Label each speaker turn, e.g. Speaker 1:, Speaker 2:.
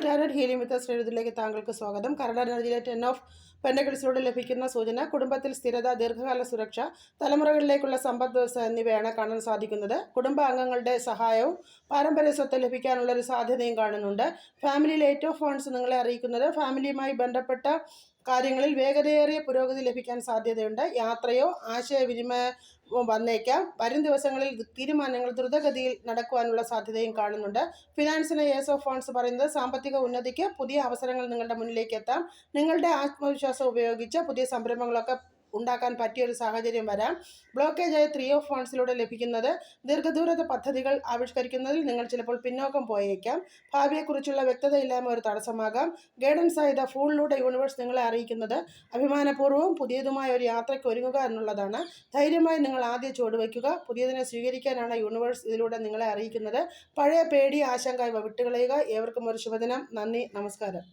Speaker 1: Tarot healing വിത്ത് ശ്രീയുതിലേക്ക് താങ്കൾക്ക് സ്വാഗതം. Current എനർജിയിലെ 10 of പെൻഡക്കിൾസിലൂടെ ലഭിക്കുന്ന സൂചന കുടുംബത്തിൽ സ്ഥിരത, ദീർഘകാല സുരക്ഷ, തലമുറകളിലേക്കുള്ള സമ്പദ് വ്യവസ്ഥ എന്നിവയാണ് കാണാൻ സാധിക്കുന്നത്. കുടുംബാംഗങ്ങളുടെ സഹായവും പാരമ്പര്യ സ്വത്ത് ലഭിക്കാനുള്ള ഒരു സാധ്യതയും കാണുന്നുണ്ട്. ഫാമിലിയിലെ 8 ഓഫ് വൺസ് നിങ്ങളെ അറിയിക്കുന്നത് ഫാമിലിയുമായി ബന്ധപ്പെട്ട കാര്യങ്ങളിൽ വേഗതയേറിയ പുരോഗതി ലഭിക്കാൻ സാധ്യതയുണ്ട്. യാത്രയോ ആശയവിനിമയമോ വന്നേക്കാം. വരും ദിവസങ്ങളിൽ തീരുമാനങ്ങൾ ദ്രുതഗതിയിൽ നടക്കുവാനുള്ള സാധ്യതയും കാണുന്നുണ്ട്. ഫിനാൻസിന് ഏസ് ഓഫ് വൺസ് പറയുന്നത് സാമ്പത്തിക ഉന്നതിക്ക് പുതിയ അവസരങ്ങൾ നിങ്ങളുടെ മുന്നിലേക്ക് എത്താം. നിങ്ങളുടെ ആത്മവിശ്വാസം ഉപയോഗിച്ച് പുതിയ സംരംഭങ്ങളൊക്കെ ഉണ്ടാക്കാൻ പറ്റിയൊരു സാഹചര്യം വരാം. ബ്ലോക്കേജായ 3 ഓഫ് വൺസിലൂടെ ലഭിക്കുന്നത് ദീർഘദൂര പദ്ധതികൾ ആവിഷ്കരിക്കുന്നതിൽ നിങ്ങൾ ചിലപ്പോൾ പിന്നോക്കം പോയേക്കാം. ഭാവിയെക്കുറിച്ചുള്ള വ്യക്തതയില്ലായ്മ ഒരു തടസ്സമാകാം. ഗൈഡൻസ് ആയ ദ ഫൂളിലൂടെ യൂണിവേഴ്സ് നിങ്ങളെ അറിയിക്കുന്നത് അഭിമാനപൂർവ്വം പുതിയതുമായ ഒരു യാത്രയ്ക്ക് ഒരുങ്ങുക എന്നുള്ളതാണ്. ധൈര്യമായി നിങ്ങൾ ആദ്യം ചുവടുവയ്ക്കുക. പുതിയതിനെ സ്വീകരിക്കാനാണ് യൂണിവേഴ്സ് ഇതിലൂടെ നിങ്ങളെ അറിയിക്കുന്നത്. പഴയ പേടി, ആശങ്ക ഇവ വിട്ടുകളയുക. ഏവർക്കും ഒരു ശുഭദിനം. നന്ദി, നമസ്കാരം.